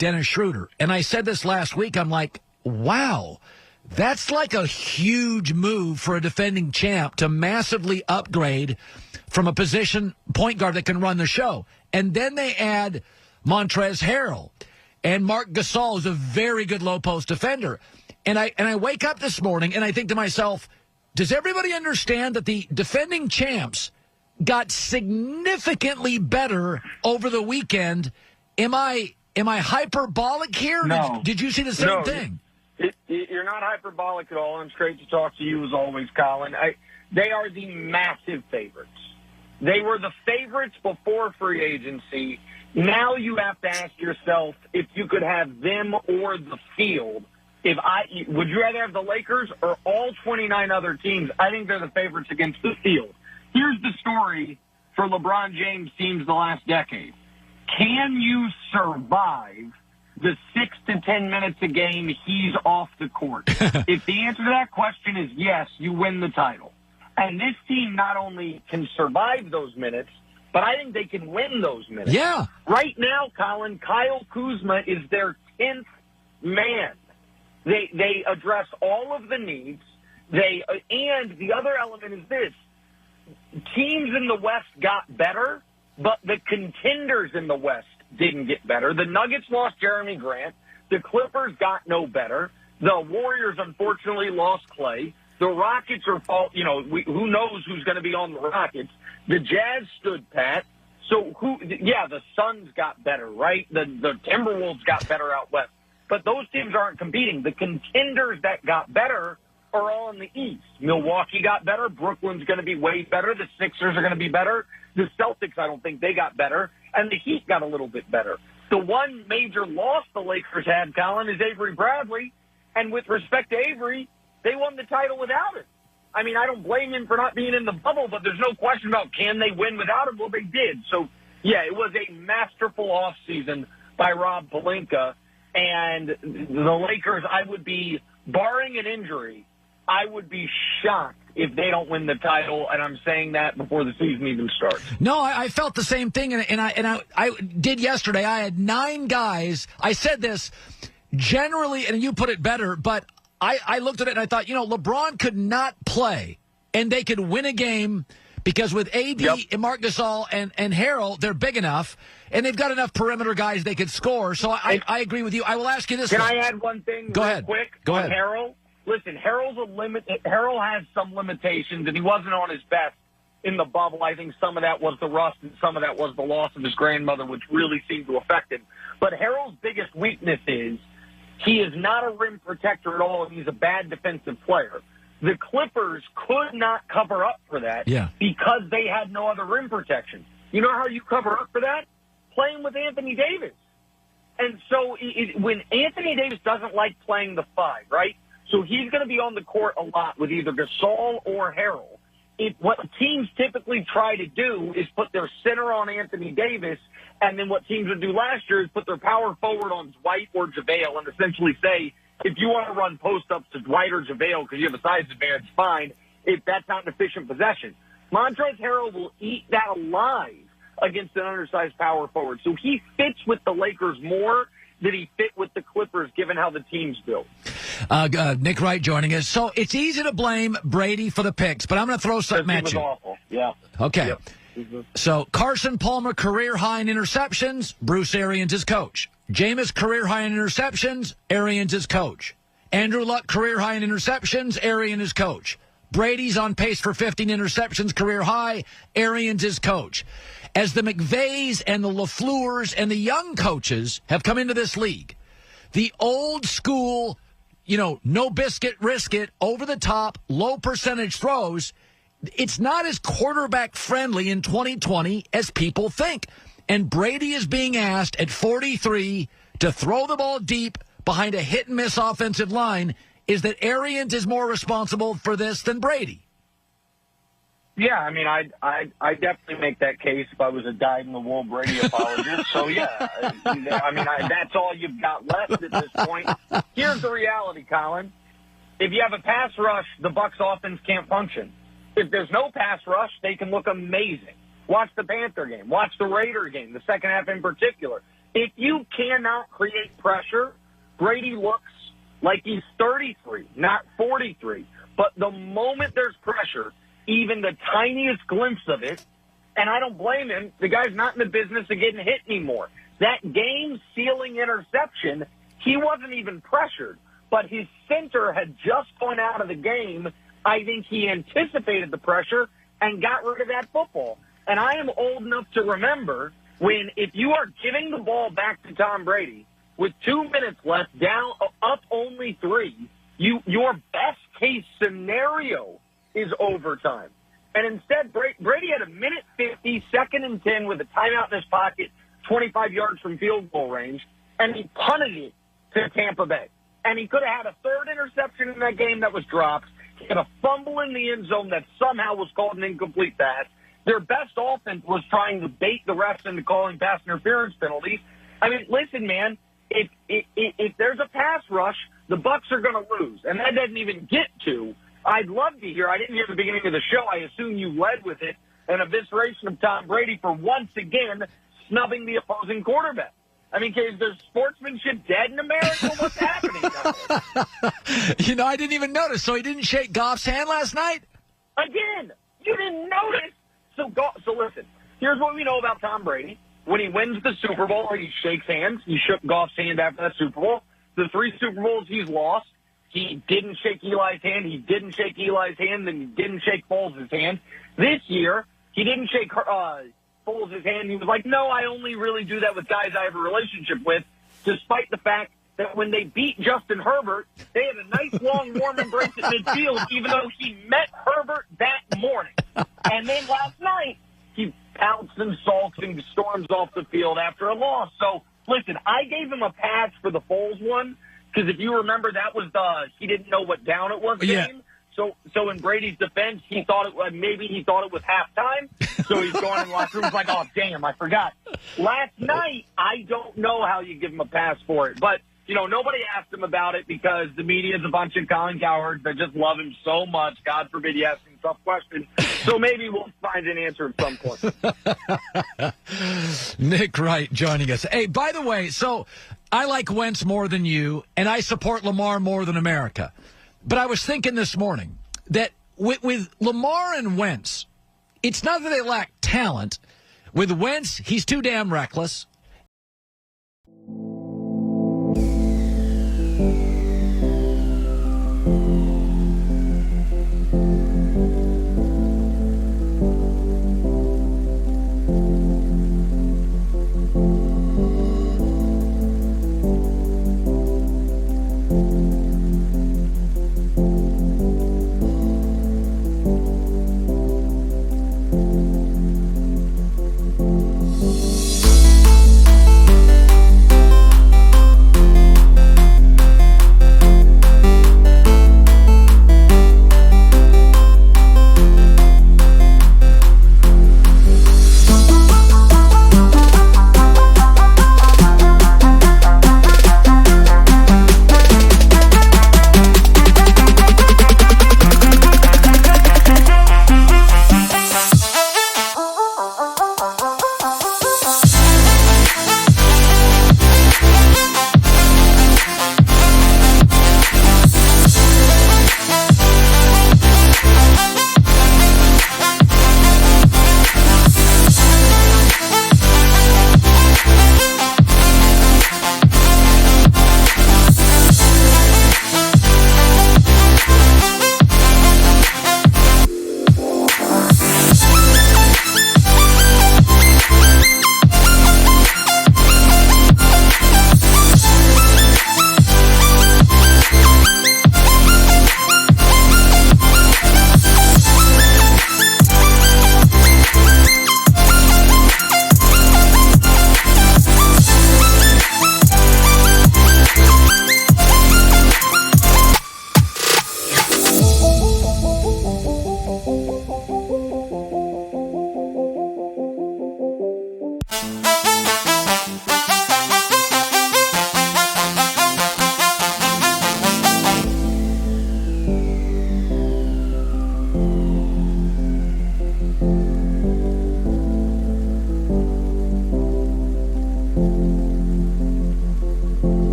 Dennis Schroeder. And I said this last week. I'm like, wow, that's like a huge move for a defending champ to massively upgrade from a position point guard that can run the show. And then they add Montrezl Harrell. And Marc Gasol is a very good low-post defender. And I wake up this morning and I think to myself, does everybody understand that the defending champs got significantly better over the weekend? Am I hyperbolic here? No. Did you see the same thing? You're not hyperbolic at all, and it's great to talk to you as always, Colin. They are the massive favorites. They were the favorites before free agency. Now you have to ask yourself if you could have them or the field. Would you rather have the Lakers or all 29 other teams? I think they're the favorites against the field. Here's the story for LeBron James teams the last decade. Can you survive the 6 to 10 minutes a game he's off the court? If the answer to that question is yes, you win the title. And this team not only can survive those minutes, but I think they can win those minutes. Yeah. Right now, Colin, Kyle Kuzma is their 10th man. They address all of the needs. And the other element is this. Teams in the West got better, but the contenders in the West didn't get better. The Nuggets lost Jeremy Grant. The Clippers got no better. The Warriors, unfortunately, lost Clay. The Rockets are, who knows who's going to be on the Rockets. The Jazz stood pat. So, the Suns got better, right? The Timberwolves got better out west. But those teams aren't competing. The contenders that got better are all in the East. Milwaukee got better. Brooklyn's going to be way better. The Sixers are going to be better. The Celtics, I don't think they got better. And the Heat got a little bit better. The one major loss the Lakers had, Colin, is Avery Bradley. And with respect to Avery, they won the title without him. I mean, I don't blame him for not being in the bubble, but there's no question about can they win without him? Well, they did. So, yeah, it was a masterful offseason by Rob Pelinka. And the Lakers, I would be, barring an injury, I would be shocked if they don't win the title, and I'm saying that before the season even starts. No, I felt the same thing, and I did yesterday. I had 9 guys. I said this generally, and you put it better, but I looked at it and I thought, LeBron could not play, and they could win a game because with AD and Marc Gasol and Harrell, they're big enough, and they've got enough perimeter guys they could score. So I agree with you. I will ask you this. Can I add one thing quick on Harrell? Listen, Harrell has some limitations, and he wasn't on his best in the bubble. I think some of that was the rust, and some of that was the loss of his grandmother, which really seemed to affect him. But Harrell's biggest weakness is he is not a rim protector at all, and he's a bad defensive player. The Clippers could not cover up for that because they had no other rim protection. You know how you cover up for that? Playing with Anthony Davis. And so when Anthony Davis doesn't like playing the 5, right? So he's going to be on the court a lot with either Gasol or Harrell. What teams typically try to do is put their center on Anthony Davis, and then what teams would do last year is put their power forward on Dwight or JaVale and essentially say, if you want to run post-ups to Dwight or JaVale because you have a size advantage, fine. If that's not an efficient possession. Montrezl Harrell will eat that alive against an undersized power forward. So he fits with the Lakers more than he fit with the Clippers, given how the team's built. Nick Wright joining us. So it's easy to blame Brady for the picks, but I'm going to throw something at you. Awful. Yeah. Okay. Yep. So Carson Palmer, career high in interceptions. Bruce Arians is coach. Jameis, career high in interceptions. Arians is coach. Andrew Luck, career high in interceptions. Arians is coach. Brady's on pace for 15 interceptions, career high. Arians is coach. As the McVays and the LaFleurs and the young coaches have come into this league, the old school, no biscuit, risk it, over the top, low percentage throws, it's not as quarterback friendly in 2020 as people think. And Brady is being asked at 43 to throw the ball deep behind a hit and miss offensive line. Is that Arians is more responsible for this than Brady? Yeah, I mean, I definitely make that case if I was a dyed-in-the-wool Brady apologist. So, yeah, that's all you've got left at this point. Here's the reality, Colin. If you have a pass rush, the Bucs offense can't function. If there's no pass rush, they can look amazing. Watch the Panther game. Watch the Raider game, the second half in particular. If you cannot create pressure, Brady looks like he's 33, not 43. But the moment there's pressure, even the tiniest glimpse of it, and I don't blame him, the guy's not in the business of getting hit anymore. That game-sealing interception, he wasn't even pressured, but his center had just gone out of the game. I think he anticipated the pressure and got rid of that football. And I am old enough to remember when, if you are giving the ball back to Tom Brady with 2 minutes left, down, up only 3, your best-case scenario is overtime. And instead, Brady had a minute 50, 2nd and 10 with a timeout in his pocket, 25 yards from field goal range, and he punted it to Tampa Bay. And he could have had a 3rd interception in that game that was dropped. He had a fumble in the end zone that somehow was called an incomplete pass. Their best offense was trying to bait the refs into calling pass interference penalties. I mean, listen, man, if there's a pass rush, the Bucs are going to lose. And that doesn't even get to. I'd love to hear. I didn't hear the beginning of the show. I assume you led with it. An evisceration of Tom Brady for once again snubbing the opposing quarterback. I mean, is there sportsmanship dead in America? What's happening down there? I didn't even notice. So he didn't shake Goff's hand last night? Again, you didn't notice. So listen, here's what we know about Tom Brady. When he wins the Super Bowl, he shakes hands. He shook Goff's hand after that Super Bowl. The 3 Super Bowls he's lost, he didn't shake Eli's hand. He didn't shake Eli's hand. Then he didn't shake Foles' hand. This year, he didn't shake Foles' hand. He was like, no, I only really do that with guys I have a relationship with, despite the fact that when they beat Justin Herbert, they had a nice, long, warm embrace at midfield, even though he met Herbert that morning. And then last night, he pouts and sulks and storms off the field after a loss. So, listen, I gave him a pass for the Foles one, because if you remember, that was he didn't know what down it was game. So in Brady's defense, he thought it was halftime. So he's going in the locker room like, oh, damn, I forgot. Last night, I don't know how you give him a pass for it. But, nobody asked him about it because the media is a bunch of Colin Cowherd that just love him so much. God forbid he asks him tough questions. So maybe we'll find an answer at some point. Nick Wright joining us. Hey, by the way, so I like Wentz more than you, and I support Lamar more than America. But I was thinking this morning that with Lamar and Wentz, it's not that they lack talent. With Wentz, he's too damn reckless.